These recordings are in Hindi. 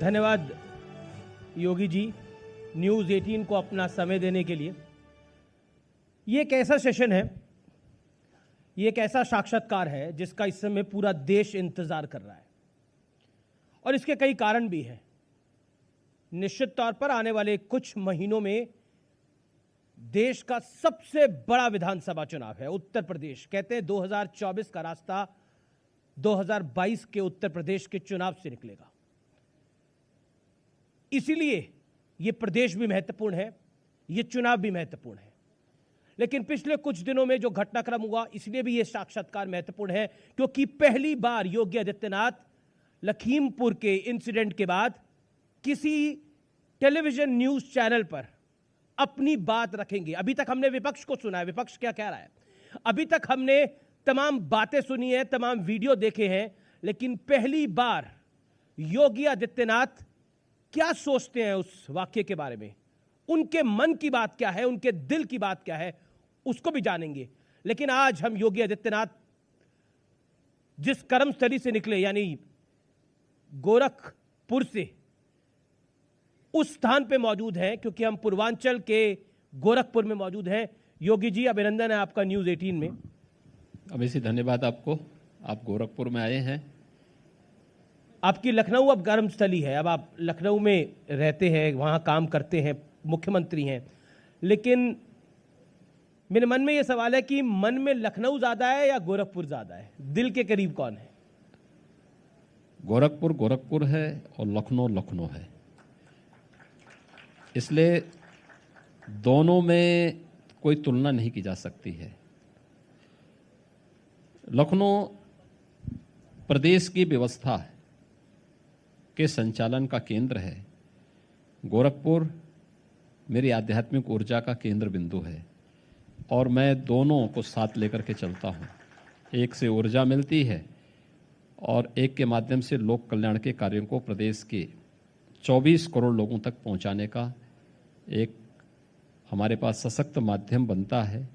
धन्यवाद योगी जी न्यूज़ 18 को अपना समय देने के लिए। ये एक ऐसा सेशन है, ये एक ऐसा साक्षात्कार है जिसका इस समय पूरा देश इंतजार कर रहा है और इसके कई कारण भी हैं। निश्चित तौर पर आने वाले कुछ महीनों में देश का सबसे बड़ा विधानसभा चुनाव है उत्तर प्रदेश। कहते हैं 2024 का रास्ता 2022 के उत्तर प्रदेश के चुनाव से निकलेगा। इसीलिए ये प्रदेश भी महत्वपूर्ण है, ये चुनाव भी महत्वपूर्ण है। लेकिन पिछले कुछ दिनों में जो घटनाक्रम हुआ, इसलिए भी ये साक्षात्कार महत्वपूर्ण है क्योंकि पहली बार योगी आदित्यनाथ लखीमपुर के इंसिडेंट के बाद किसी टेलीविजन न्यूज चैनल पर अपनी बात रखेंगे। अभी तक हमने विपक्ष को सुना है, विपक्ष क्या कह रहा है, अभी तक हमने तमाम बातें सुनी है, तमाम वीडियो देखे हैं, लेकिन पहली बार योगी आदित्यनाथ क्या सोचते हैं उस वाक्य के बारे में, उनके मन की बात क्या है, उनके दिल की बात क्या है, उसको भी जानेंगे। लेकिन आज हम योगी आदित्यनाथ जिस कर्मस्थली से निकले यानी गोरखपुर से, उस स्थान पे मौजूद हैं क्योंकि हम पूर्वांचल के गोरखपुर में मौजूद हैं। योगी जी अभिनंदन है आपका न्यूज़ 18 में। अवश्य धन्यवाद आपको, आप गोरखपुर में आए हैं। आपकी लखनऊ अब कर्मस्थली है, अब आप लखनऊ में रहते हैं, वहाँ काम करते हैं, मुख्यमंत्री हैं। लेकिन मेरे मन में ये सवाल है कि मन में लखनऊ ज़्यादा है या गोरखपुर ज़्यादा है, दिल के करीब कौन है? गोरखपुर गोरखपुर है और लखनऊ लखनऊ है, इसलिए दोनों में कोई तुलना नहीं की जा सकती है। लखनऊ प्रदेश की व्यवस्था के संचालन का केंद्र है, गोरखपुर मेरी आध्यात्मिक ऊर्जा का केंद्र बिंदु है और मैं दोनों को साथ लेकर के चलता हूँ। एक से ऊर्जा मिलती है और एक के माध्यम से लोक कल्याण के कार्यों को प्रदेश के 24 करोड़ लोगों तक पहुँचाने का एक हमारे पास सशक्त माध्यम बनता है।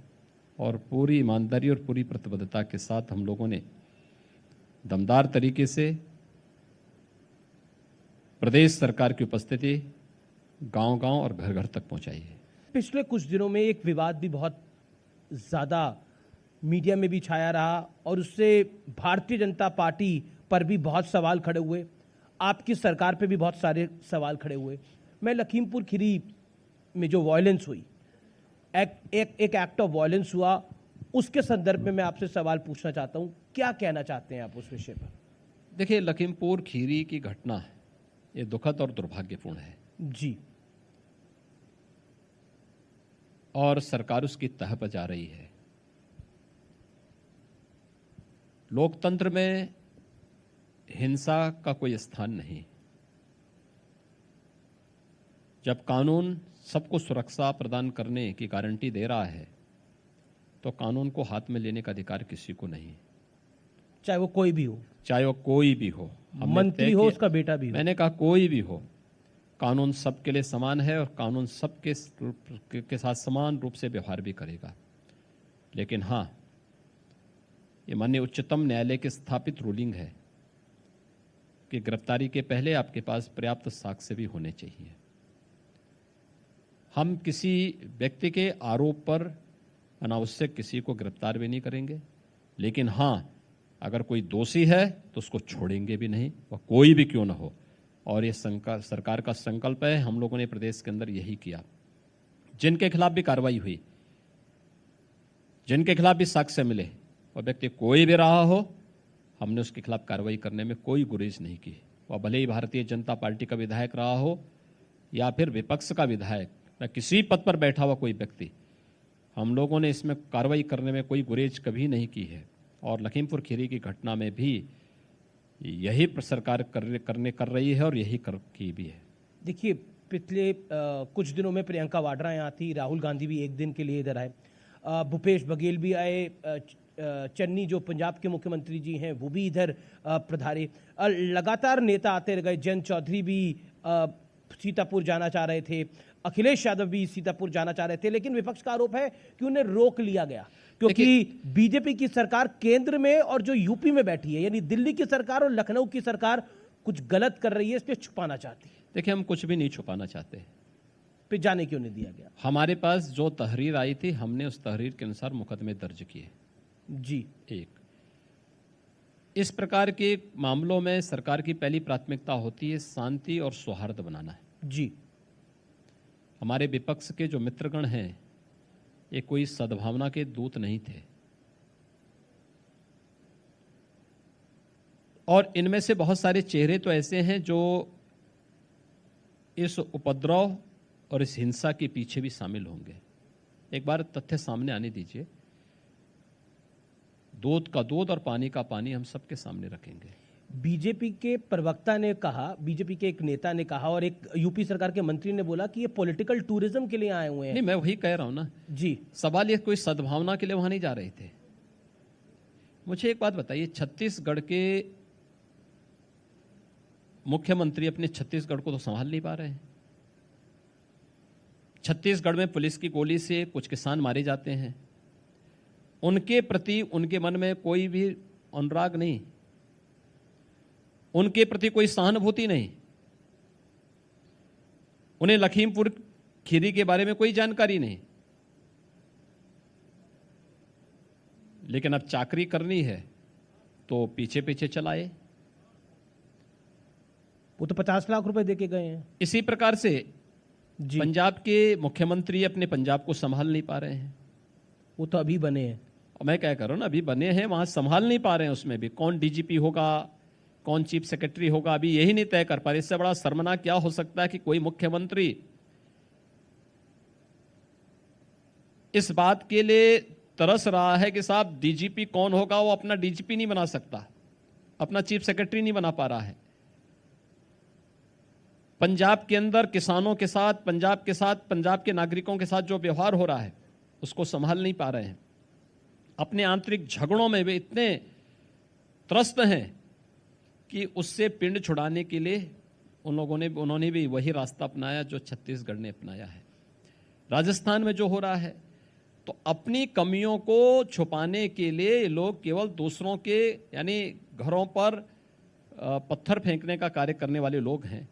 और पूरी ईमानदारी और पूरी प्रतिबद्धता के साथ हम लोगों ने दमदार तरीके से प्रदेश सरकार की उपस्थिति गांव-गांव और घर-घर तक पहुंचाई है। पिछले कुछ दिनों में एक विवाद भी बहुत ज़्यादा मीडिया में भी छाया रहा और उससे भारतीय जनता पार्टी पर भी बहुत सवाल खड़े हुए, आपकी सरकार पे भी बहुत सारे सवाल खड़े हुए। मैं लखीमपुर खीरी में जो वायलेंस हुई, एक एक्ट ऑफ वायलेंस हुआ, उसके संदर्भ में मैं आपसे सवाल पूछना चाहता हूँ, क्या कहना चाहते हैं आप उस विषय पर? देखिए, लखीमपुर खीरी की घटना ये दुखद और दुर्भाग्यपूर्ण है जी, और सरकार उसकी तह पर जा रही है। लोकतंत्र में हिंसा का कोई स्थान नहीं। जब कानून सबको सुरक्षा प्रदान करने की गारंटी दे रहा है तो कानून को हाथ में लेने का अधिकार किसी को नहीं, चाहे वो कोई भी हो, चाहे वो कोई भी हो, मंत्री हो, उसका बेटा भी हो। मैंने कहा कोई भी हो, कानून सबके लिए समान है और कानून सबके के साथ समान रूप से व्यवहार भी करेगा। लेकिन हाँ, ये माननीय उच्चतम न्यायालय की स्थापित रूलिंग है कि गिरफ्तारी के पहले आपके पास पर्याप्त साक्ष्य भी होने चाहिए। हम किसी व्यक्ति के आरोप पर अनावश्यक किसी को गिरफ्तार भी नहीं करेंगे, लेकिन हाँ, अगर कोई दोषी है तो उसको छोड़ेंगे भी नहीं, वह कोई भी क्यों ना हो। और ये सरकार का संकल्प है, हम लोगों ने प्रदेश के अंदर यही किया। जिनके खिलाफ भी कार्रवाई हुई, जिनके खिलाफ भी साक्ष्य मिले, वह व्यक्ति कोई भी रहा हो, हमने उसके खिलाफ कार्रवाई करने में कोई गुरेज नहीं की। वह भले ही भारतीय जनता पार्टी का विधायक रहा हो या फिर विपक्ष का विधायक या किसी पद पर बैठा हुआ कोई व्यक्ति, हम लोगों ने इसमें कार्रवाई करने में कोई गुरेज कभी नहीं की है। और लखीमपुर खीरी की घटना में भी यही सरकार कर रही है और यही की भी है। देखिए, पिछले कुछ दिनों में प्रियंका वाड्रा यहाँ थी, राहुल गांधी भी एक दिन के लिए इधर आए, भूपेश बघेल भी आए, चन्नी जो पंजाब के मुख्यमंत्री जी हैं वो भी इधर पधारे। लगातार नेता आते गए, जयंत चौधरी भी सीतापुर जाना चाह रहे थे, अखिलेश यादव भी सीतापुर जाना चाह रहे थे, लेकिन विपक्ष का आरोप है कि उन्हें रोक लिया गया क्योंकि बीजेपी की सरकार केंद्र में और जो यूपी में बैठी है, यानी दिल्ली की सरकार और लखनऊ की सरकार कुछ गलत कर रही है, इसलिए छुपाना चाहती है। देखिए, हम कुछ भी नहीं छुपाना चाहते। फिर जाने क्यों नहीं दिया गया? हमारे पास जो तहरीर आई थी, हमने उस तहरीर के अनुसार मुकदमे दर्ज किए। जी, एक, इस प्रकार के मामलों में सरकार की पहली प्राथमिकता होती है शांति और सौहार्द बनाना है। जी, हमारे विपक्ष के जो मित्रगण हैं, ये कोई सद्भावना के दूत नहीं थे, और इनमें से बहुत सारे चेहरे तो ऐसे हैं जो इस उपद्रव और इस हिंसा के पीछे भी शामिल होंगे। एक बार तथ्य सामने आने दीजिए। दूध का दूध और पानी का पानी हम सबके सामने रखेंगे। बीजेपी के प्रवक्ता ने कहा, बीजेपी के एक नेता ने कहा और एक यूपी सरकार के मंत्री ने बोला कि ये पॉलिटिकल टूरिज्म के लिए आए हुए हैं। नहीं, मैं वही कह रहा हूं ना जी, सवाल ये कोई सद्भावना के लिए वहां नहीं जा रहे थे। मुझे एक बात बताइए, छत्तीसगढ़ के मुख्यमंत्री अपने छत्तीसगढ़ को तो संभाल नहीं पा रहे हैं। छत्तीसगढ़ में पुलिस की गोली से कुछ किसान मारे जाते हैं, उनके प्रति उनके मन में कोई भी अनुराग नहीं, उनके प्रति कोई सहानुभूति नहीं, उन्हें लखीमपुर खीरी के बारे में कोई जानकारी नहीं। लेकिन अब चाकरी करनी है तो पीछे पीछे चलाए। वो तो 50 लाख रुपए देके गए हैं। इसी प्रकार से जी, पंजाब के मुख्यमंत्री अपने पंजाब को संभाल नहीं पा रहे हैं। वो तो अभी बने हैं। और मैं क्या कर रहा हूं ना, अभी बने हैं, वहां संभाल नहीं पा रहे हैं। उसमें भी कौन डीजीपी होगा, कौन चीफ सेक्रेटरी होगा, अभी यही नहीं तय कर पा रहे। इससे बड़ा शर्मनाक क्या हो सकता है कि कोई मुख्यमंत्री इस बात के लिए तरस रहा है कि साहब डीजीपी कौन होगा, वो अपना डीजीपी नहीं बना सकता, अपना चीफ सेक्रेटरी नहीं बना पा रहा है। पंजाब के अंदर किसानों के साथ, पंजाब के साथ, पंजाब के नागरिकों के साथ जो व्यवहार हो रहा है उसको संभाल नहीं पा रहे हैं। अपने आंतरिक झगड़ों में वे इतने त्रस्त हैं कि उससे पिंड छुड़ाने के लिए उन्होंने भी वही रास्ता अपनाया जो छत्तीसगढ़ ने अपनाया है। राजस्थान में जो हो रहा है, तो अपनी कमियों को छुपाने के लिए लोग केवल दूसरों के यानी घरों पर पत्थर फेंकने का कार्य करने वाले लोग हैं।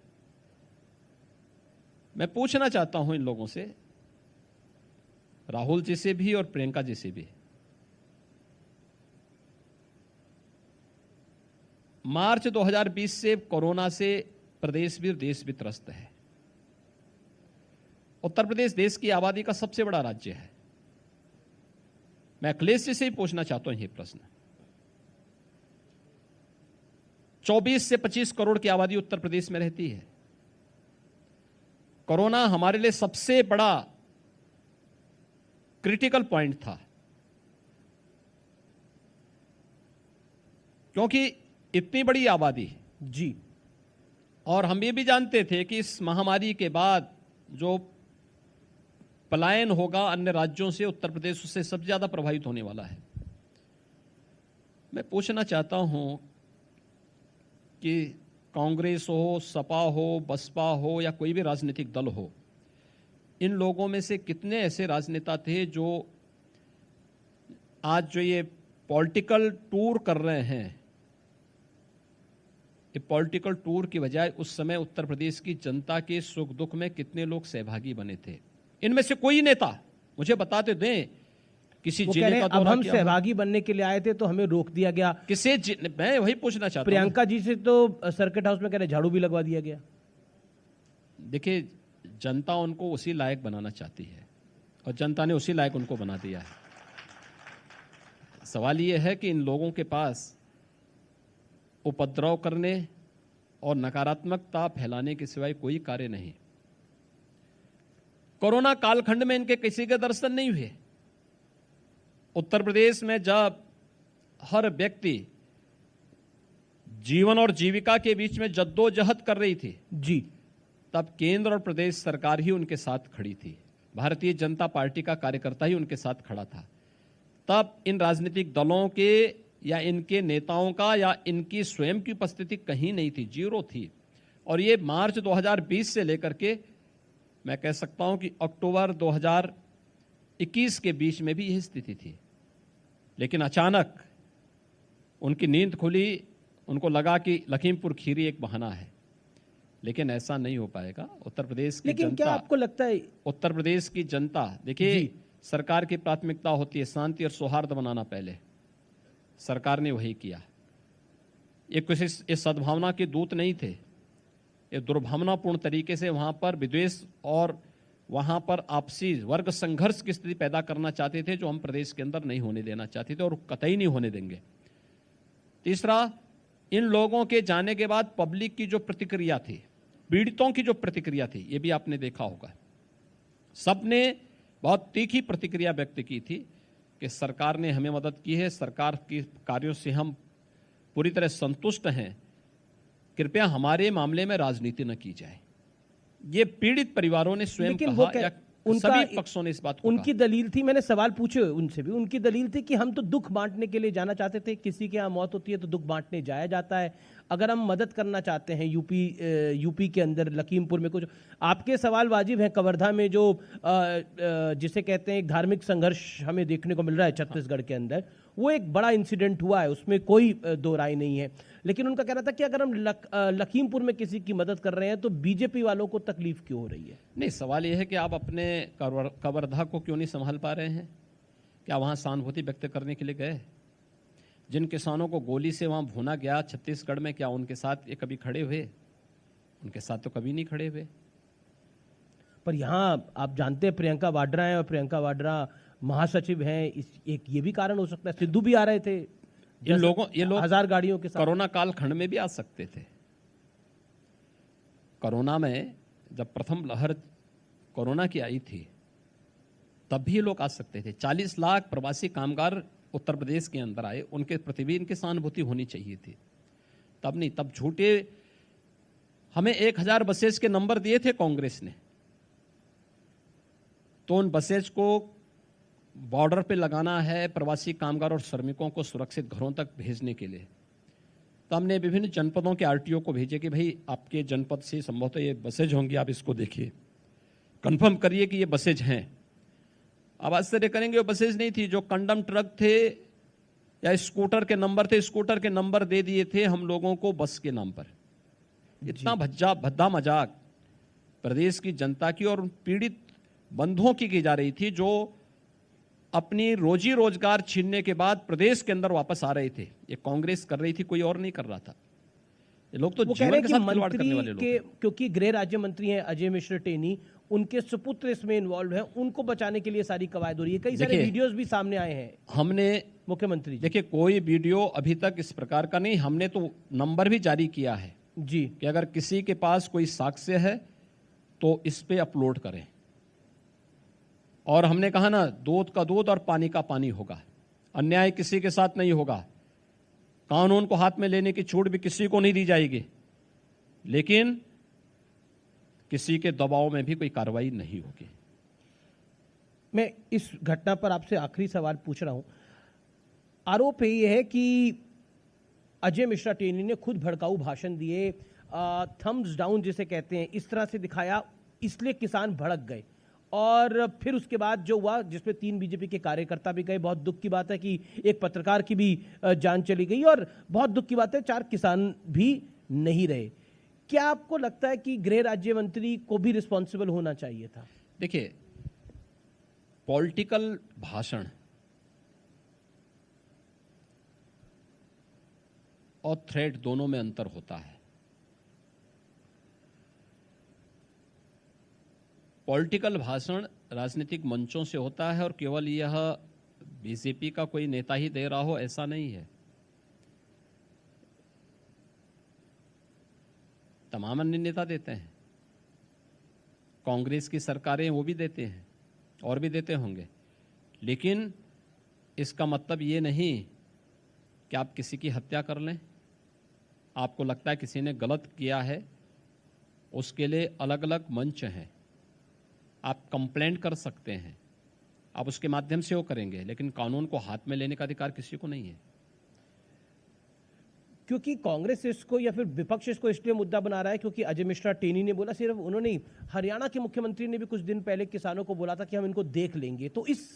मैं पूछना चाहता हूं इन लोगों से, राहुल जी से भी और प्रियंका जी से भी, मार्च 2020 से कोरोना से प्रदेश भी देश भी त्रस्त है। उत्तर प्रदेश देश की आबादी का सबसे बड़ा राज्य है। मैं अखिलेश जी से ही पूछना चाहता हूं ये प्रश्न। 24 से 25 करोड़ की आबादी उत्तर प्रदेश में रहती है। कोरोना हमारे लिए सबसे बड़ा क्रिटिकल पॉइंट था, क्योंकि इतनी बड़ी आबादी जी, और हम ये भी जानते थे कि इस महामारी के बाद जो पलायन होगा अन्य राज्यों से, उत्तर प्रदेश उससे सबसे ज्यादा प्रभावित होने वाला है। मैं पूछना चाहता हूं कि कांग्रेस हो, सपा हो, बसपा हो या कोई भी राजनीतिक दल हो, इन लोगों में से कितने ऐसे राजनेता थे जो आज जो ये पॉलिटिकल टूर कर रहे हैं, ये पॉलिटिकल टूर की बजाय उस समय उत्तर प्रदेश की जनता के सुख दुख में कितने लोग सहभागी बने थे? इनमें से कोई नेता मुझे बताते दें किसी जिले का अब हम सहभागी बनने के लिए आए थे तो हमें रोक दिया गया। मैं वही पूछना चाहता हूं। प्रियंका जी से तो सर्किट हाउस में कह रहे झाड़ू भी लगवा दिया गया। देखिए, जनता उनको उसी लायक बनाना चाहती है और जनता ने उसी लायक उनको बना दिया है। सवाल यह है कि इन लोगों के पास उपद्रव करने और नकारात्मकता फैलाने के सिवाय कोई कार्य नहीं। कोरोना कालखंड में इनके किसी के दर्शन नहीं हुए। उत्तर प्रदेश में जब हर व्यक्ति जीवन और जीविका के बीच में जद्दोजहद कर रही थी जी, तब केंद्र और प्रदेश सरकार ही उनके साथ खड़ी थी। भारतीय जनता पार्टी का कार्यकर्ता ही उनके साथ खड़ा था। तब इन राजनीतिक दलों के या इनके नेताओं का या इनकी स्वयं की उपस्थिति कहीं नहीं थी, जीरो थी। और ये मार्च 2020 से लेकर के मैं कह सकता हूं कि अक्टूबर 2021 के बीच में भी यही स्थिति थी। लेकिन अचानक उनकी नींद खुली उनको लगा कि लखीमपुर खीरी एक बहाना है, लेकिन ऐसा नहीं हो पाएगा। उत्तर प्रदेश की लेकिन क्या जनता, आपको लगता है उत्तर प्रदेश की जनता, देखिए सरकार की प्राथमिकता होती है शांति और सौहार्द बनाना। पहले सरकार ने वही किया। ये किसी इस सद्भावना के दूत नहीं थे, ये दुर्भावनापूर्ण तरीके से वहां पर विद्वेष और वहां पर आपसी वर्ग संघर्ष की स्थिति पैदा करना चाहते थे, जो हम प्रदेश के अंदर नहीं होने देना चाहते थे और कतई नहीं होने देंगे। तीसरा, इन लोगों के जाने के बाद पब्लिक की जो प्रतिक्रिया थी, पीड़ितों की जो प्रतिक्रिया थी, ये भी आपने देखा होगा। सबने बहुत तीखी प्रतिक्रिया व्यक्त की थी कि सरकार ने हमें मदद की है, सरकार के कार्यों से हम पूरी तरह संतुष्ट हैं, कृपया हमारे मामले में राजनीति न की जाए। ये पीड़ित परिवारों ने स्वयं कहा, या सभी पक्षों ने इस बात को उनकी दलील थी, मैंने सवाल पूछे उनसे भी, उनकी दलील थी कि हम तो दुख बांटने के लिए जाना चाहते थे, किसी के यहाँ मौत होती है तो दुख बांटने जाया जाता है। अगर हम मदद करना चाहते हैं यूपी के अंदर लखीमपुर में कुछ, आपके सवाल वाजिब हैं। कवर्धा में जो जिसे कहते हैं धार्मिक संघर्ष हमें देखने को मिल रहा है छत्तीसगढ़ के अंदर, वो एक बड़ा इंसिडेंट हुआ है, उसमें कोई दो राय नहीं है। लेकिन उनका कहना था कि अगर हम लखीमपुर में किसी की मदद कर रहे हैं तो बीजेपी वालों को तकलीफ क्यों हो रही है? नहीं, सवाल यह है कि आप अपने कवर्धा को क्यों नहीं संभाल पा रहे हैं? क्या वहां सहानुभूति व्यक्त करने के लिए गए? जिन किसानों को गोली से वहां भूना गया छत्तीसगढ़ में, क्या उनके साथ ये कभी खड़े हुए? उनके साथ तो कभी नहीं खड़े हुए। पर यहाँ आप जानते हैं प्रियंका वाड्रा हैं और प्रियंका वाड्रा महासचिव हैं, एक ये भी कारण हो सकता है। सिद्धू भी आ रहे थे, ये लोग 1000 गाड़ियों के साथ कोरोना काल खंड में भी आ सकते थे। कोरोना में जब प्रथम लहर कोरोना की आई थी तब भी लोग आ सकते थे। 40 लाख प्रवासी कामगार उत्तर प्रदेश के अंदर आए, उनके प्रति भी इनकी सहानुभूति होनी चाहिए थी। तब नहीं, तब झूठे हमें 1000 बसेज के नंबर दिए थे कांग्रेस ने, तो उन बसेज को बॉर्डर पे लगाना है प्रवासी कामगार और श्रमिकों को सुरक्षित घरों तक भेजने के लिए। तो हमने विभिन्न जनपदों के आरटीओ को भेजे कि भाई आपके जनपद से संभवतः ये बसेज होंगी, आप इसको देखिए, कंफर्म करिए कि ये बसेज हैं। अब आश्चर्य करेंगे, वो बसेज नहीं थी। जो कंडम ट्रक थे या स्कूटर के नंबर थे, स्कूटर के नंबर दे दिए थे हम लोगों को बस के नाम पर। इतना भद्दा मजाक प्रदेश की जनता की और पीड़ित बंधुओं की जा रही थी, जो अपनी रोजी रोजगार छीनने के बाद प्रदेश के अंदर वापस आ रहे थे। ये कांग्रेस कर रही थी, कोई और नहीं कर रहा था। ये लोग तो जीवन के साथ खिलवाड़ करने वाले लोग हैं। क्योंकि गृह राज्य मंत्री हैं अजय मिश्र टेनी, उनके सुपुत्र इसमें इन्वॉल्व हैं, उनको बचाने के लिए सारी कवायद हो रही है। कई सारे वीडियोस भी सामने आए हैं। हमने मुख्यमंत्री देखिए, कोई वीडियो अभी तक इस प्रकार का नहीं। हमने तो नंबर भी जारी किया है जी कि अगर किसी के पास कोई साक्ष्य है तो इस पे अपलोड करें। और हमने कहा ना, दूध का दूध और पानी का पानी होगा, अन्याय किसी के साथ नहीं होगा, कानून को हाथ में लेने की छूट भी किसी को नहीं दी जाएगी, लेकिन किसी के दबाव में भी कोई कार्रवाई नहीं होगी। मैं इस घटना पर आपसे आखिरी सवाल पूछ रहा हूं। आरोप यह है कि अजय मिश्रा टेनी ने खुद भड़काऊ भाषण दिए, थम्स डाउन जिसे कहते हैं, इस तरह से दिखाया, इसलिए किसान भड़क गए। और फिर उसके बाद जो हुआ, जिसमें 3 बीजेपी के कार्यकर्ता भी गए। बहुत दुख की बात है कि एक पत्रकार की भी जान चली गई, और बहुत दुख की बात है 4 किसान भी नहीं रहे। क्या आपको लगता है कि गृह राज्य मंत्री को भी रिस्पॉन्सिबल होना चाहिए था? देखिए, पॉलिटिकल भाषण और थ्रेट दोनों में अंतर होता है। पॉलिटिकल भाषण राजनीतिक मंचों से होता है और केवल यह बीजेपी का कोई नेता ही दे रहा हो ऐसा नहीं है। तमाम अन्य नेता देते हैं, कांग्रेस की सरकारें वो भी देते हैं और भी देते होंगे। लेकिन इसका मतलब ये नहीं कि आप किसी की हत्या कर लें। आपको लगता है किसी ने गलत किया है, उसके लिए अलग अलग मंच हैं। आप कंप्लेंट कर सकते हैं, आप उसके माध्यम से वो करेंगे, लेकिन कानून को हाथ में लेने का अधिकार किसी को नहीं है। क्योंकि कांग्रेस इसको या फिर विपक्ष इसको इसलिए मुद्दा बना रहा है क्योंकि अजय मिश्रा टेनी ने बोला, सिर्फ उन्होंने, हरियाणा के मुख्यमंत्री ने भी कुछ दिन पहले किसानों को बोला था कि हम इनको देख लेंगे। तो इस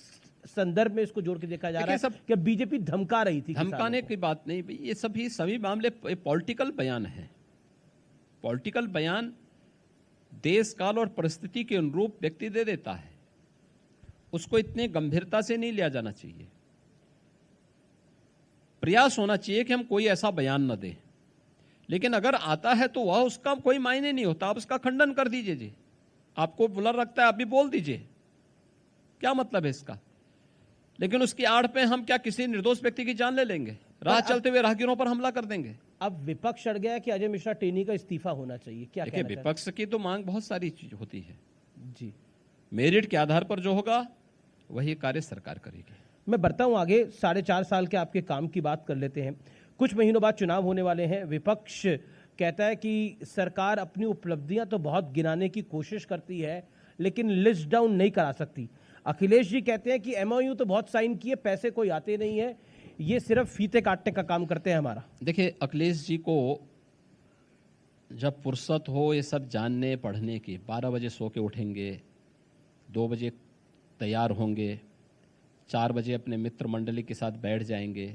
संदर्भ में इसको जोड़ के देखा जा रहा है कि बीजेपी धमका रही थी? धमकाने की बात नहीं भाई, ये सभी मामले पॉलिटिकल बयान है। पॉलिटिकल बयान देश काल और परिस्थिति के अनुरूप व्यक्ति दे देता है, उसको इतनी गंभीरता से नहीं लिया जाना चाहिए। प्रयास होना चाहिए कि हम कोई ऐसा बयान न दें, लेकिन अगर आता है तो वह उसका कोई मायने नहीं होता। आप उसका खंडन कर दीजिए जी, आपको बुरा लगता है आप भी बोल दीजिए, क्या मतलब है इसका। लेकिन उसकी आड़ पे हम क्या किसी निर्दोष व्यक्ति की जान ले लेंगे? राह चलते हुए राहगीरों पर हमला कर देंगे। अब विपक्ष अड़ गया कि अजय मिश्रा टेनी का इस्तीफा होना चाहिए, क्या देखिए, विपक्ष की तो मांग बहुत सारी चीज होती है जी। मेरिट के आधार पर जो होगा वही कार्य सरकार करेगी। मैं बढ़ता हूं आगे, 4.5 साल के आपके काम की बात कर लेते हैं। कुछ महीनों बाद चुनाव होने वाले हैं। विपक्ष कहता है कि सरकार अपनी उपलब्धियां तो बहुत गिनाने की कोशिश करती है, लेकिन लिस्ट डाउन नहीं करा सकती। अखिलेश जी कहते हैं कि एमओयू तो बहुत साइन किए, पैसे कोई आते नहीं है, ये सिर्फ फीते काटने का काम करते हैं हमारा। देखिए, अखिलेश जी को जब फुर्सत हो ये सब जानने पढ़ने की, 12 बजे सो के उठेंगे, 2 बजे तैयार होंगे, 4 बजे अपने मित्र मंडली के साथ बैठ जाएंगे,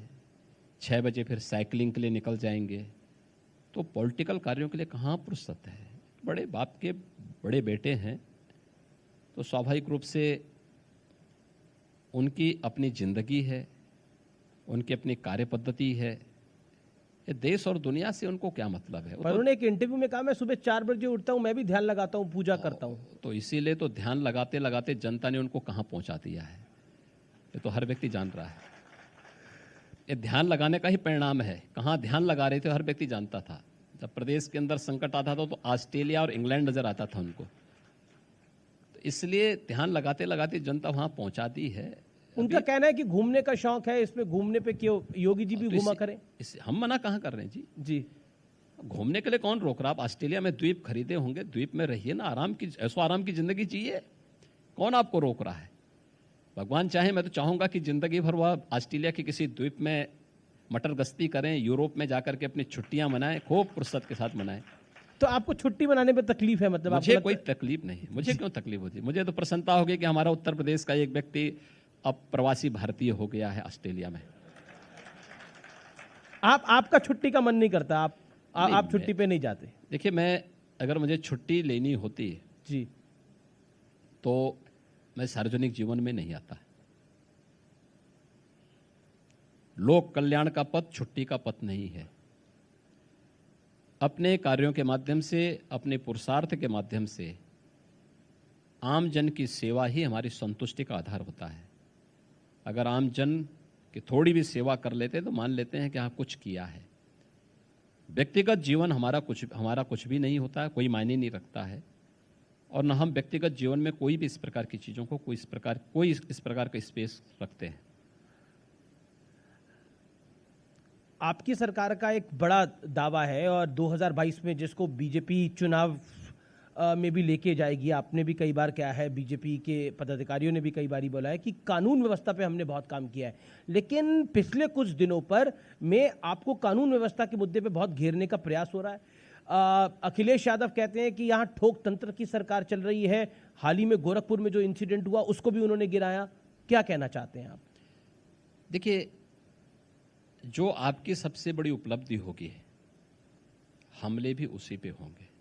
6 बजे फिर साइकिलिंग के लिए निकल जाएंगे। तो पॉलिटिकल कार्यों के लिए कहाँ फुर्सत है? बड़े बाप के बड़े बेटे हैं, तो स्वाभाविक रूप से उनकी अपनी जिंदगी है, उनकी अपनी कार्य पद्धति है। ये देश और दुनिया से उनको क्या मतलब है? पर उन्होंने एक इंटरव्यू में कहा, मैं सुबह 4 बजे उठता हूँ, मैं भी ध्यान लगाता हूँ, पूजा करता हूँ। तो इसीलिए तो ध्यान लगाते लगाते जनता ने उनको कहाँ पहुंचा दिया है, ये तो हर व्यक्ति जान रहा है। ये ध्यान लगाने का ही परिणाम है। कहाँ ध्यान लगा रहे थे हर व्यक्ति जानता था। जब प्रदेश के अंदर संकट आता था तो ऑस्ट्रेलिया और इंग्लैंड नजर आता था उनको। तो इसलिए ध्यान लगाते लगाते जनता वहां पहुंचा दी है। उनका कहना है कि घूमने का शौक है, इसमें घूमने पे क्यों योगी जी भी घूमा करें? इससे हम मना कहाँ कर रहे हैं जी? जी, घूमने के लिए कौन रोक रहा? आप ऑस्ट्रेलिया में द्वीप खरीदे होंगे, द्वीप में रहिए ना, आराम की ऐसो आराम की जिंदगी चाहिए, कौन आपको रोक रहा है? भगवान चाहे, मैं तो चाहूंगा कि जिंदगी भर वह ऑस्ट्रेलिया के किसी द्वीप में मटर गश्ती करें, यूरोप में जाकर के अपनी छुट्टियां मनाएं, खूब फुर्सत के साथ मनाएं। तो आपको छुट्टी मनाने में तकलीफ है? मतलब मुझे कोई तकलीफ नहीं। मुझे क्यों तकलीफ होती? मुझे तो प्रसन्नता होगी कि हमारा उत्तर प्रदेश का एक व्यक्ति अब प्रवासी भारतीय हो गया है ऑस्ट्रेलिया में। आपका छुट्टी का मन नहीं करता? आप छुट्टी पे नहीं जाते? देखिए, मैं अगर मुझे छुट्टी लेनी होती जी तो मैं सार्वजनिक जीवन में नहीं आता। लोक कल्याण का पथ छुट्टी का पथ नहीं है। अपने कार्यों के माध्यम से, अपने पुरुषार्थ के माध्यम से आम जन की सेवा ही हमारी संतुष्टि का आधार होता है। अगर आम जन की थोड़ी भी सेवा कर लेते तो मान लेते हैं कि हाँ कुछ किया है। व्यक्तिगत जीवन हमारा कुछ भी नहीं होता है, कोई मायने नहीं रखता है, और न हम व्यक्तिगत जीवन में कोई भी इस प्रकार की चीजों को कोई इस प्रकार का स्पेस रखते हैं। आपकी सरकार का एक बड़ा दावा है, और 2022 में जिसको बीजेपी चुनाव में भी लेके जाएगी, आपने भी कई बार कहा है, बीजेपी के पदाधिकारियों ने भी कई बार बोला है कि कानून व्यवस्था पे हमने बहुत काम किया है। लेकिन पिछले कुछ दिनों पर में आपको कानून व्यवस्था के मुद्दे पे बहुत घेरने का प्रयास हो रहा है। अखिलेश यादव कहते हैं कि यहाँ ठोक तंत्र की सरकार चल रही है। हाल ही में गोरखपुर में जो इंसिडेंट हुआ उसको भी उन्होंने गिराया। क्या कहना चाहते हैं आप? देखिए, जो आपकी सबसे बड़ी उपलब्धि होगी, हमले भी उसी पे होंगे।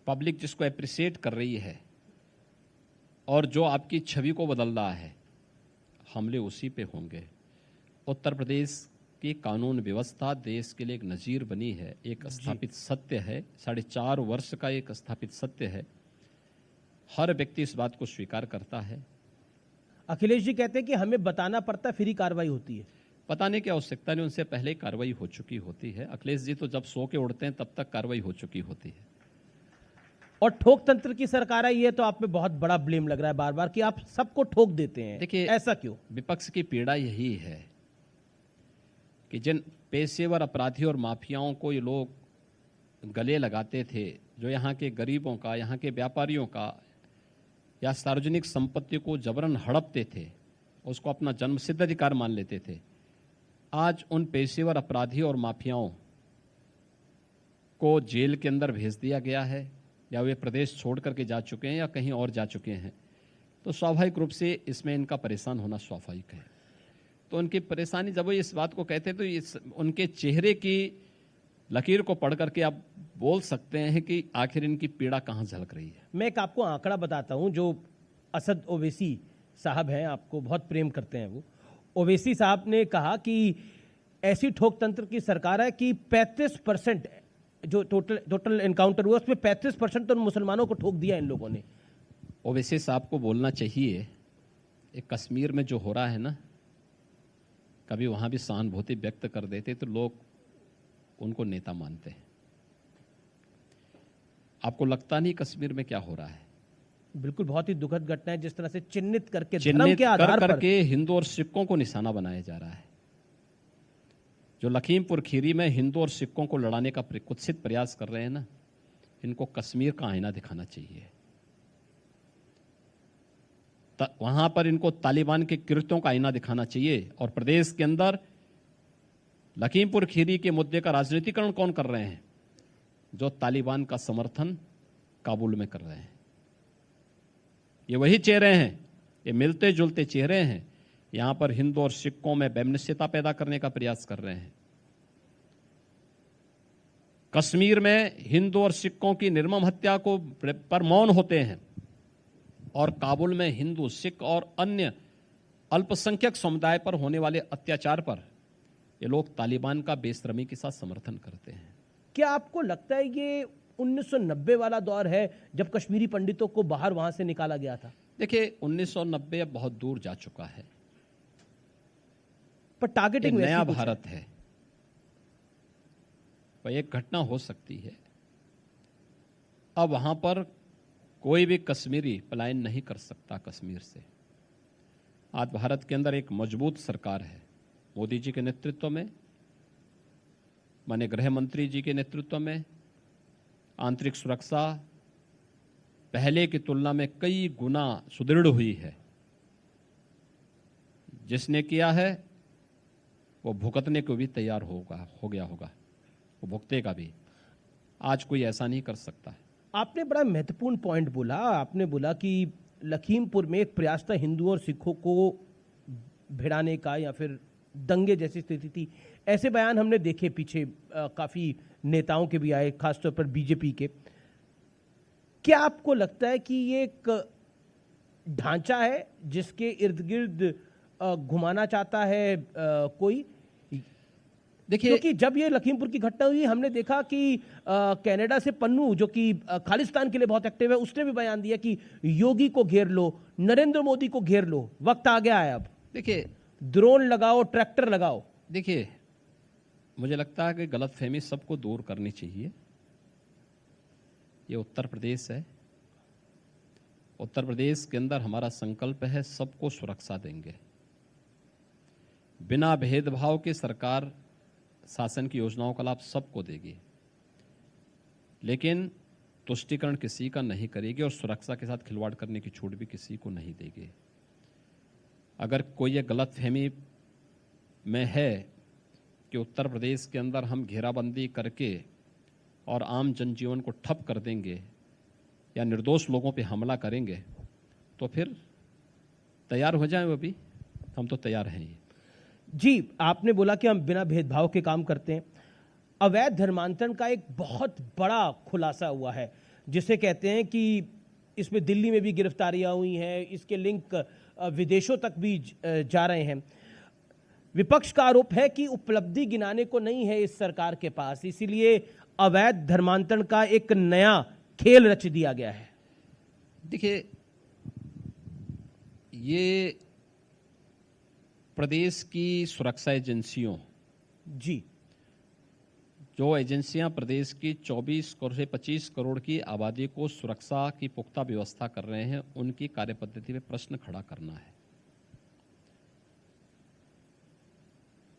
पब्लिक जिसको एप्रिशिएट कर रही है और जो आपकी छवि को बदल रहा है, हमले उसी पे होंगे। उत्तर प्रदेश की कानून व्यवस्था देश के लिए एक नजीर बनी है, एक स्थापित सत्य है, 4.5 वर्ष का एक स्थापित सत्य है। हर व्यक्ति इस बात को स्वीकार करता है। अखिलेश जी कहते हैं कि हमें बताना पड़ता है, फिर ही कार्रवाई होती है। बताने की आवश्यकता नहीं, उनसे पहले ही कार्रवाई हो चुकी होती है। अखिलेश जी तो जब सो के उड़ते हैं तब तक कार्रवाई हो चुकी होती है। और ठोक तंत्र की सरकार आई है तो आप पे बहुत बड़ा ब्लेम लग रहा है बार बार कि आप सबको ठोक देते हैं। देखिए, ऐसा क्यों? विपक्ष की पीड़ा यही है कि जिन पेशेवर अपराधियों और माफियाओं को ये लोग गले लगाते थे, जो यहाँ के गरीबों का, यहाँ के व्यापारियों का या सार्वजनिक संपत्ति को जबरन हड़पते थे, उसको अपना जन्मसिद्ध अधिकार मान लेते थे, आज उन पेशेवर अपराधियों और माफियाओं को जेल के अंदर भेज दिया गया है, या वे प्रदेश छोड़ करके जा चुके हैं या कहीं और जा चुके हैं। तो स्वाभाविक रूप से इसमें इनका परेशान होना स्वाभाविक है। तो उनकी परेशानी जब वो इस बात को कहते हैं तो उनके चेहरे की लकीर को पढ़ करके आप बोल सकते हैं कि आखिर इनकी पीड़ा कहाँ झलक रही है। मैं एक आपको आंकड़ा बताता हूं, जो असद ओवैसी साहब हैं, आपको बहुत प्रेम करते हैं वो। ओवैसी साहब ने कहा कि ऐसी ठोक तंत्र की सरकार है कि 35% जो टोटल एनकाउंटर हुआ उसमें 35% तो मुसलमानों को ठोक दिया इन लोगों ने। ओवैसी साहब को बोलना चाहिए, एक कश्मीर में जो हो रहा है ना, कभी वहां भी सहानुभूति व्यक्त कर देते तो लोग उनको नेता मानते हैं। आपको लगता नहीं कश्मीर में क्या हो रहा है? बिल्कुल, बहुत ही दुखद घटना है, जिस तरह से चिन्हित करके धर्म के आधार पर करके हिंदू और सिखों को निशाना बनाया जा रहा है। जो लखीमपुर खीरी में हिंदू और सिखों को लड़ाने का कुत्सित प्रयास कर रहे हैं ना, इनको कश्मीर का आईना दिखाना चाहिए। वहां पर इनको तालिबान के कृत्यों का आईना दिखाना चाहिए। और प्रदेश के अंदर लखीमपुर खीरी के मुद्दे का राजनीतिकरण कौन कर रहे हैं? जो तालिबान का समर्थन काबुल में कर रहे हैं। ये वही चेहरे हैं, ये मिलते जुलते चेहरे हैं। यहां पर हिंदू और सिखों में वैमनस्यता पैदा करने का प्रयास कर रहे हैं। कश्मीर में हिंदू और सिखों की निर्मम हत्या को पर मौन होते हैं, और काबुल में हिंदू, सिख और अन्य अल्पसंख्यक समुदाय पर होने वाले अत्याचार पर ये लोग तालिबान का बेशर्मी के साथ समर्थन करते हैं। क्या आपको लगता है ये 1990 वाला दौर है जब कश्मीरी पंडितों को बाहर वहां से निकाला गया था? देखिए, 1990 अब बहुत दूर जा चुका है, पर टारगेटिंग नया भारत है। पर एक घटना हो सकती है, अब वहां पर कोई भी कश्मीरी पलायन नहीं कर सकता कश्मीर से। आज भारत के अंदर एक मजबूत सरकार है, मोदी जी के नेतृत्व में, माननीय गृह मंत्री जी के नेतृत्व में। आंतरिक सुरक्षा पहले की तुलना में कई गुना सुदृढ़ हुई है। जिसने किया है वो भुगतने को भी तैयार हो गया होगा, वो भुगतेगा भी। आज कोई ऐसा नहीं कर सकता है। आपने बड़ा महत्वपूर्ण पॉइंट बोला। आपने बोला कि लखीमपुर में एक प्रयास था हिंदुओं और सिखों को भिड़ाने का, या फिर दंगे जैसी स्थिति थी। ऐसे बयान हमने देखे पीछे, काफी नेताओं के भी आए, खासतौर पर बीजेपी के। क्या आपको लगता है कि ये एक ढांचा है जिसके इर्द गिर्द घुमाना चाहता है कोई? देखिए, क्योंकि जब ये लखीमपुर की घटना हुई, हमने देखा कि कनाडा से पन्नू, जो कि खालिस्तान के लिए बहुत एक्टिव है, उसने भी बयान दिया कि योगी को घेर लो, नरेंद्र मोदी को घेर लो, वक्त आ गया है अब। देखिए, ड्रोन लगाओ, ट्रैक्टर लगाओ। देखिए, मुझे लगता है कि गलतफहमी सबको दूर करनी चाहिए। ये उत्तर प्रदेश है, उत्तर प्रदेश के अंदर हमारा संकल्प है सबको सुरक्षा देंगे। बिना भेदभाव के सरकार शासन की योजनाओं का लाभ सबको देगी, लेकिन तुष्टीकरण किसी का नहीं करेगी और सुरक्षा के साथ खिलवाड़ करने की छूट भी किसी को नहीं देगी। अगर कोई ये गलतफहमी में है कि उत्तर प्रदेश के अंदर हम घेराबंदी करके और आम जनजीवन को ठप कर देंगे या निर्दोष लोगों पे हमला करेंगे, तो फिर तैयार हो जाएं। वो भी हम तो तैयार हैं ही। जी, आपने बोला कि हम बिना भेदभाव के काम करते हैं। अवैध धर्मांतरण का एक बहुत बड़ा खुलासा हुआ है, जिसे कहते हैं कि इसमें दिल्ली में भी गिरफ्तारियां हुई हैं, इसके लिंक विदेशों तक भी जा रहे हैं। विपक्ष का आरोप है कि उपलब्धि गिनाने को नहीं है इस सरकार के पास, इसीलिए अवैध धर्मांतरण का एक नया खेल रच दिया गया है। देखिए, ये प्रदेश की सुरक्षा एजेंसियों, जी, जो एजेंसियां प्रदेश की 24 करोड़ से 25 करोड़ की आबादी को सुरक्षा की पुख्ता व्यवस्था कर रहे हैं, उनकी कार्यपद्धति में प्रश्न खड़ा करना है।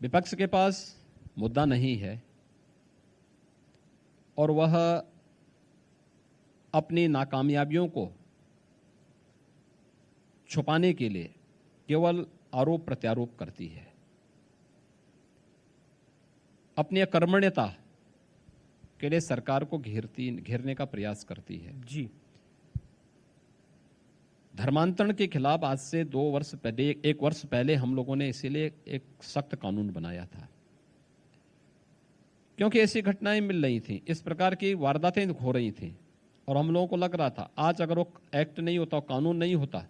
विपक्ष के पास मुद्दा नहीं है और वह अपनी नाकामयाबियों को छुपाने के लिए केवल आरोप प्रत्यारोप करती है, अपनी अकर्मण्यता के लिए सरकार को घेरने का प्रयास करती है। जी, धर्मांतरण के खिलाफ आज से 1 वर्ष पहले हम लोगों ने इसीलिए एक सख्त कानून बनाया था, क्योंकि ऐसी घटनाएं मिल रही थी, इस प्रकार की वारदातें हो रही थी और हम लोगों को लग रहा था आज अगर वो एक्ट नहीं होता, कानून नहीं होता,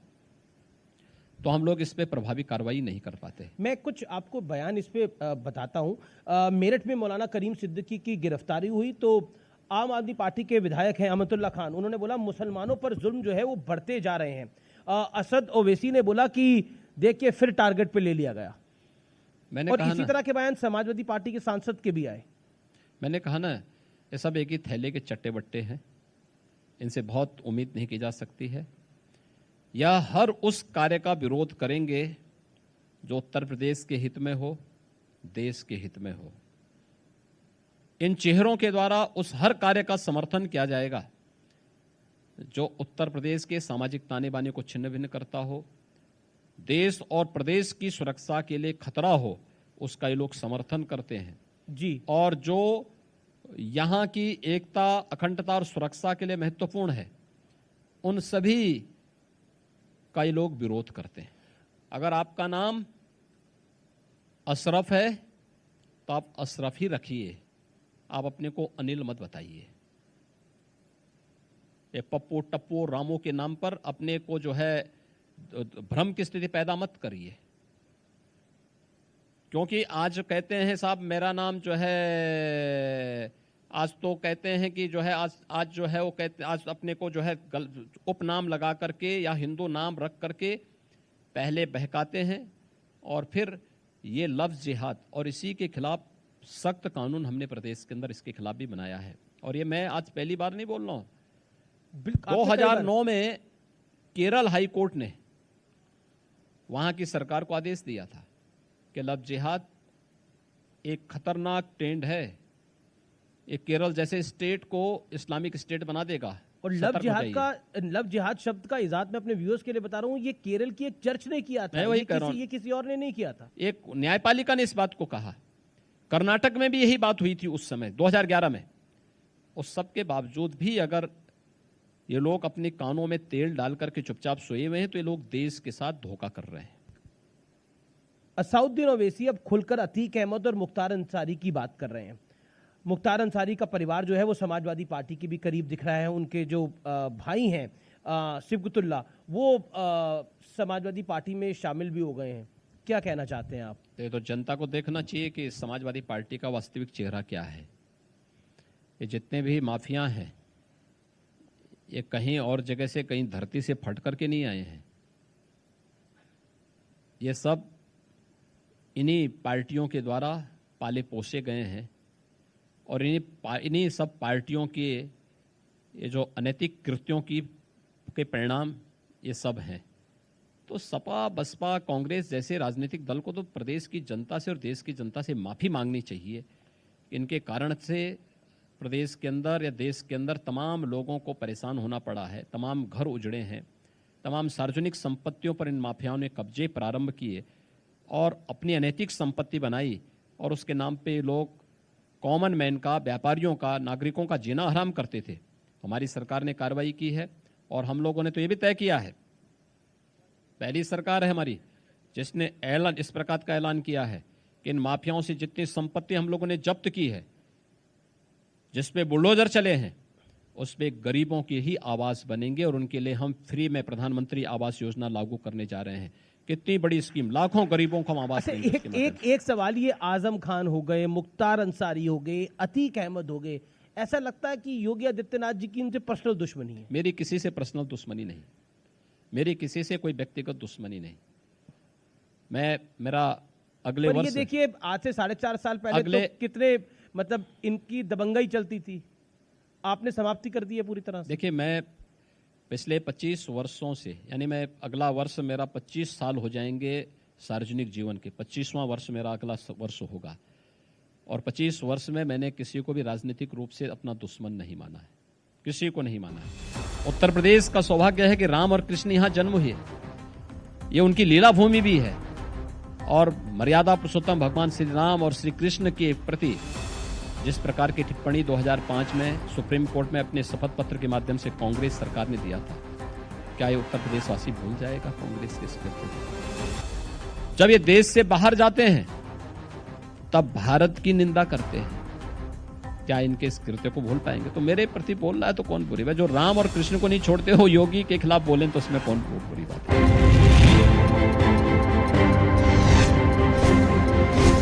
तो हम लोग इस पे प्रभावी कार्रवाई नहीं कर पाते। मैं कुछ आपको बयान इस पे बताता हूं। मेरठ में मौलाना करीम सिद्दीकी की गिरफ्तारी हुई तो आम आदमी पार्टी के विधायक हैं अमतुल्ला खान, उन्होंने बोला मुसलमानों पर जुल्म जो है वो बढ़ते जा रहे हैं। असद ओवैसी ने बोला कि देखिए फिर टारगेट पे ले लिया गया। और इसी तरह के बयान समाजवादी पार्टी के सांसद के भी आए। मैंने कहा ना, ये सब एक ही थैले के चट्टे बट्टे हैं, इनसे बहुत उम्मीद नहीं की जा सकती है। या हर उस कार्य का विरोध करेंगे जो उत्तर प्रदेश के हित में हो, देश के हित में हो। इन चेहरों के द्वारा उस हर कार्य का समर्थन किया जाएगा जो उत्तर प्रदेश के सामाजिक ताने बाने को छिन्न भिन्न करता हो, देश और प्रदेश की सुरक्षा के लिए खतरा हो, उसका ये लोग समर्थन करते हैं जी। और जो यहाँ की एकता, अखंडता और सुरक्षा के लिए महत्वपूर्ण है, उन सभी का ये लोग विरोध करते हैं। अगर आपका नाम अशरफ है तो आप अशरफ ही रखिए, आप अपने को अनिल मत बताइए। ये पप्पू टप्पू रामू के नाम पर अपने को जो है भ्रम की स्थिति पैदा मत करिए, क्योंकि आज कहते हैं साहब मेरा नाम जो है, आज तो कहते हैं कि जो है आज जो है वो कहते, आज अपने को जो है उपनाम लगा करके या हिंदू नाम रख करके पहले बहकाते हैं और फिर ये लफ्ज जिहाद, और इसी के खिलाफ सख्त कानून हमने प्रदेश के अंदर इसके खिलाफ भी बनाया है। और ये मैं आज पहली बार नहीं बोल रहा हूं, 2009 में केरल हाई कोर्ट ने वहां की सरकार को आदेश दिया था कि लफ्ज जिहाद एक खतरनाक ट्रेंड है, एक केरल जैसे स्टेट को इस्लामिक स्टेट बना देगा। और लफ्ज जिहाद शब्द का इजाद मैं अपने व्यूअर्स के लिए बता रहा हूं, ये केरल की एक चर्च ने किया था, ये किसी और ने नहीं किया था। एक न्यायपालिका ने इस बात को कहा। कर्नाटक में भी यही बात हुई थी उस समय 2011 में। उस सब के बावजूद भी अगर ये लोग अपने कानों में तेल डाल करके चुपचाप सोए हुए हैं तो ये लोग देश के साथ धोखा कर रहे हैं। असाउद्दीन ओवैसी अब खुलकर अतीक अहमद और मुख्तार अंसारी की बात कर रहे हैं। मुख्तार अंसारी का परिवार जो है वो समाजवादी पार्टी के भी करीब दिख रहा है। उनके जो भाई हैं सिबगतुल्ला, वो समाजवादी पार्टी में शामिल भी हो गए हैं। क्या कहना चाहते हैं आप? ये तो जनता को देखना चाहिए कि समाजवादी पार्टी का वास्तविक चेहरा क्या है। ये जितने भी माफिया हैं ये कहीं और जगह से, कहीं धरती से फट करके नहीं आए हैं। ये सब इन्हीं पार्टियों के द्वारा पाले पोसे गए हैं और इन्हीं सब पार्टियों के ये जो अनैतिक कृत्यों के परिणाम ये सब हैं। तो सपा, बसपा, कांग्रेस जैसे राजनीतिक दल को तो प्रदेश की जनता से और देश की जनता से माफ़ी मांगनी चाहिए। इनके कारण से प्रदेश के अंदर या देश के अंदर तमाम लोगों को परेशान होना पड़ा है, तमाम घर उजड़े हैं, तमाम सार्वजनिक संपत्तियों पर इन माफियाओं ने कब्जे प्रारंभ किए और अपनी अनैतिक संपत्ति बनाई और उसके नाम पे लोग कॉमन मैन का, व्यापारियों का, नागरिकों का जीना हराम करते थे। हमारी सरकार ने कार्रवाई की है और हम लोगों ने तो ये भी तय किया है, पहली सरकार है हमारी जिसने इस प्रकार का ऐलान किया है कि इन माफियाओं से जितनी संपत्ति हम लोगों ने जब्त की है, जिस पे बुलडोजर चले हैं, उस पे गरीबों की ही आवास बनेंगे और उनके लिए हम फ्री में प्रधानमंत्री आवास योजना लागू करने जा रहे हैं। कितनी बड़ी स्कीम, लाखों गरीबों को हम आवास देंगे। एक सवाल, ये आजम खान हो गए, मुख्तार अंसारी हो गए, अतीक अहमद हो गए, ऐसा लगता है कि योगी आदित्यनाथ जी की इनसे पर्सनल दुश्मनी है? मेरी किसी से पर्सनल दुश्मनी नहीं, मेरी किसी से कोई व्यक्तिगत दुश्मनी नहीं। मेरा अगले वर्ष, ये देखिए आज से 4.5 साल पहले तो कितने मतलब इनकी दबंगई चलती थी, आपने समाप्ति कर दी है पूरी तरह से। देखिए मैं पिछले 25 वर्षों से, यानी मैं अगला वर्ष मेरा 25 साल हो जाएंगे सार्वजनिक जीवन के, 25वां वर्ष मेरा अगला वर्ष होगा और 25 वर्ष में मैंने किसी को भी राजनीतिक रूप से अपना दुश्मन नहीं माना है, किसी को नहीं माना है। उत्तर प्रदेश का सौभाग्य है कि राम और कृष्ण यहाँ जन्म हुए, ये उनकी लीला भूमि भी है और मर्यादा पुरुषोत्तम भगवान श्री राम और श्री कृष्ण के प्रति जिस प्रकार की टिप्पणी 2005 में सुप्रीम कोर्ट में अपने शपथ पत्र के माध्यम से कांग्रेस सरकार ने दिया था, क्या ये उत्तर प्रदेशवासी भूल जाएगा कांग्रेस के इस कृत्य को? जब ये देश से बाहर जाते हैं तब भारत की निंदा करते हैं, क्या इनके इस कृत्य को भूल पाएंगे? तो मेरे प्रति बोल रहा है तो कौन बुरी बात? जो राम और कृष्ण को नहीं छोड़ते हो योगी के खिलाफ बोलें तो उसमें कौन बुरी बात है?